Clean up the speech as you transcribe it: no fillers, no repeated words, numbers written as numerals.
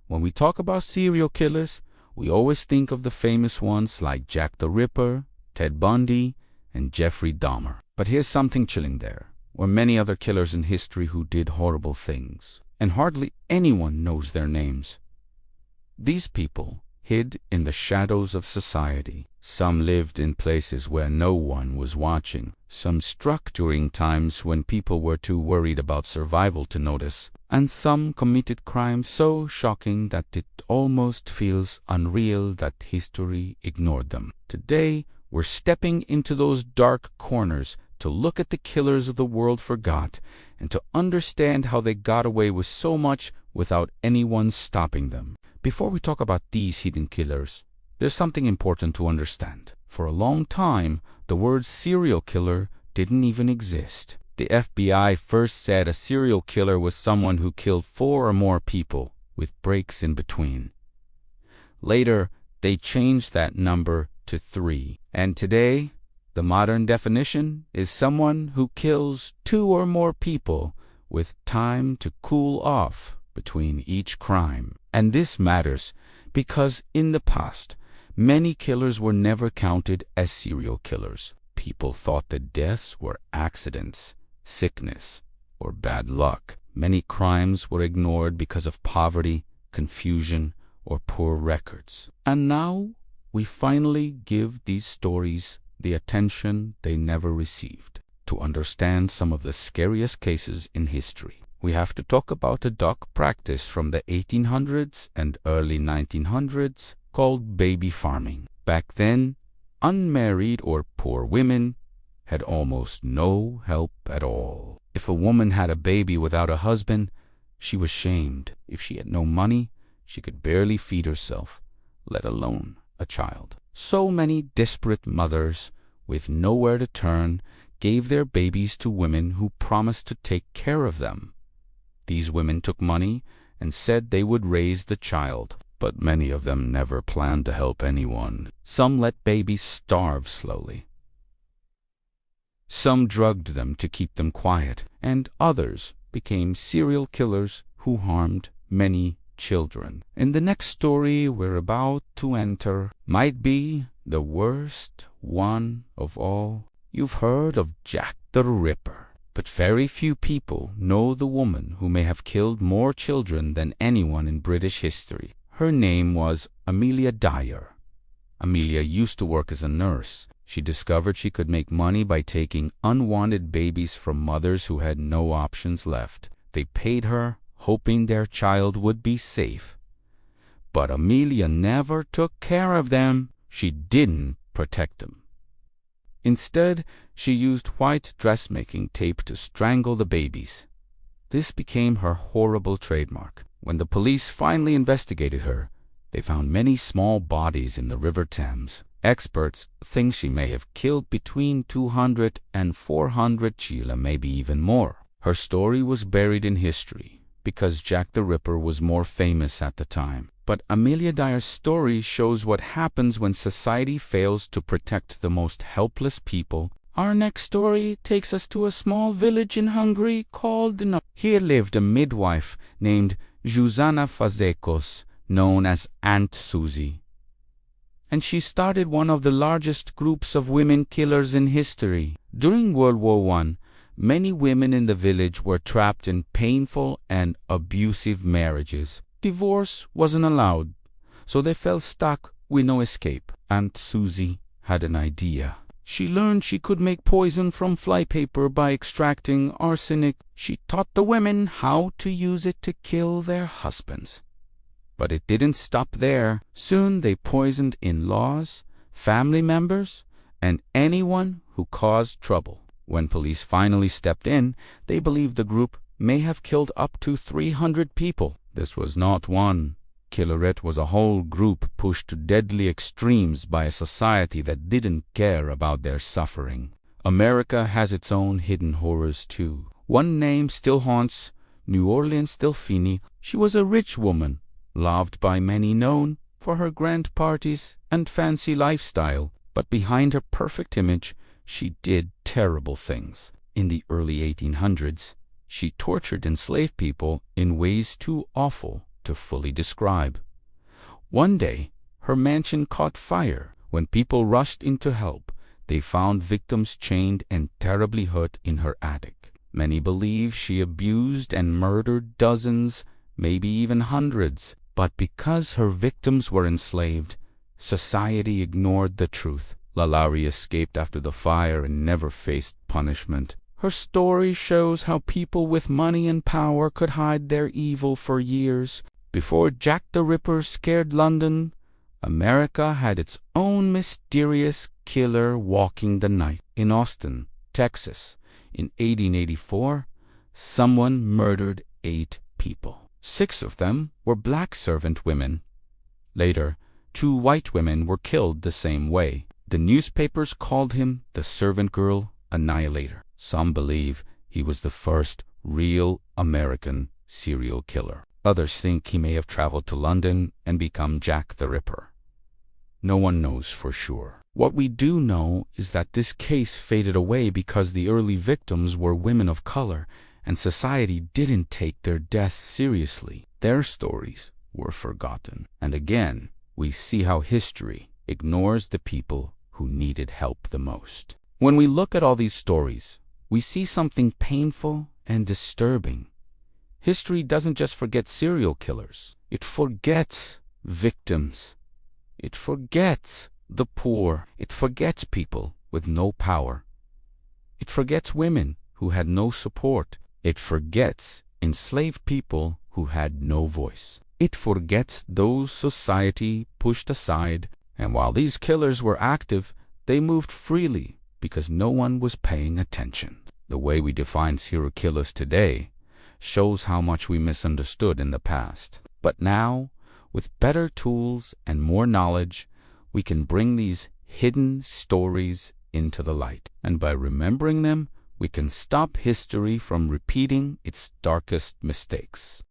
When we talk about serial killers, we always think of the famous ones like Jack the Ripper, Ted Bundy, and Jeffrey Dahmer. But here's something chilling. There were many other killers in history who did horrible things, and hardly anyone knows their names. These people hid in the shadows of society. Some lived in places where no one was watching. Some struck during times when people were too worried about survival to notice. And some committed crimes so shocking that it almost feels unreal that history ignored them. Today, we're stepping into those dark corners to look at the killers of the world forgot and to understand how they got away with so much without anyone stopping them. Before we talk about these hidden killers, there's something important to understand. For a long time, the word serial killer didn't even exist. The FBI first said a serial killer was someone who killed 4 or more people, with breaks in between. Later, they changed that number to 3. And today, the modern definition is someone who kills 2 or more people with time to cool off between each crime. And this matters because in the past, many killers were never counted as serial killers. People thought that deaths were accidents, sickness, or bad luck. Many crimes were ignored because of poverty, confusion, or poor records. And now we finally give these stories the attention they never received. To understand some of the scariest cases in history, we have to talk about a dark practice from the 1800s and early 1900s called baby farming. Back then, unmarried or poor women had almost no help at all. If a woman had a baby without a husband, she was shamed. If she had no money, she could barely feed herself, let alone a child. So many desperate mothers with nowhere to turn gave their babies to women who promised to take care of them. These women took money and said they would raise the child, but many of them never planned to help anyone. Some let babies starve slowly. Some drugged them to keep them quiet, and others became serial killers who harmed many children. In the next story we're about to enter might be the worst one of all. You've heard of Jack the Ripper, but very few people know the woman who may have killed more children than anyone in British history. Her name was Amelia Dyer. Amelia used to work as a nurse. She discovered she could make money by taking unwanted babies from mothers who had no options left. They paid her, hoping their child would be safe. But Amelia never took care of them. She didn't protect them. Instead, she used white dressmaking tape to strangle the babies. This became her horrible trademark. When the police finally investigated her, they found many small bodies in the River Thames. Experts think she may have killed between 200 and 400 children, maybe even more. Her story was buried in history because Jack the Ripper was more famous at the time. But Amelia Dyer's story shows what happens when society fails to protect the most helpless people. Our next story takes us to a small village in Hungary called Here lived a midwife named Zsuzsanna Fazekas, known as Aunt Suzy. And she started one of the largest groups of women killers in history. During World War I, many women in the village were trapped in painful and abusive marriages. Divorce wasn't allowed, so they felt stuck with no escape. Aunt Suzy had an idea. She learned she could make poison from flypaper by extracting arsenic. She taught the women how to use it to kill their husbands. But it didn't stop there. Soon they poisoned in-laws, family members, and anyone who caused trouble. When police finally stepped in, they believed the group may have killed up to 300 people. This was not one killer, it was a whole group pushed to deadly extremes by a society that didn't care about their suffering. America has its own hidden horrors too. One name still haunts New Orleans' Delphine. She was a rich woman, loved by many, known for her grand parties and fancy lifestyle. But behind her perfect image, she did terrible things. In the early 1800s, she tortured enslaved people in ways too awful to fully describe. One day, her mansion caught fire. When people rushed in to help, they found victims chained and terribly hurt in her attic. Many believe she abused and murdered dozens, maybe even hundreds. But because her victims were enslaved, society ignored the truth. LaLaurie escaped after the fire and never faced punishment. Her story shows how people with money and power could hide their evil for years. Before Jack the Ripper scared London, America had its own mysterious killer walking the night. In Austin, Texas, in 1884, someone murdered 8 people. 6 of them were black servant women. Later, 2 white women were killed the same way. The newspapers called him the Servant Girl Annihilator. Some believe he was the first real American serial killer. Others think he may have traveled to London and become Jack the Ripper. No one knows for sure. What we do know is that this case faded away because the early victims were women of color, and society didn't take their deaths seriously. Their stories were forgotten. And again, we see how history ignores the people who needed help the most. When we look at all these stories, we see something painful and disturbing. History doesn't just forget serial killers. It forgets victims. It forgets the poor. It forgets people with no power. It forgets women who had no support. It forgets enslaved people who had no voice. It forgets those society pushed aside. And while these killers were active, they moved freely because no one was paying attention. The way we define serial killers today shows how much we misunderstood in the past. But now, with better tools and more knowledge, we can bring these hidden stories into the light. And by remembering them, we can stop history from repeating its darkest mistakes.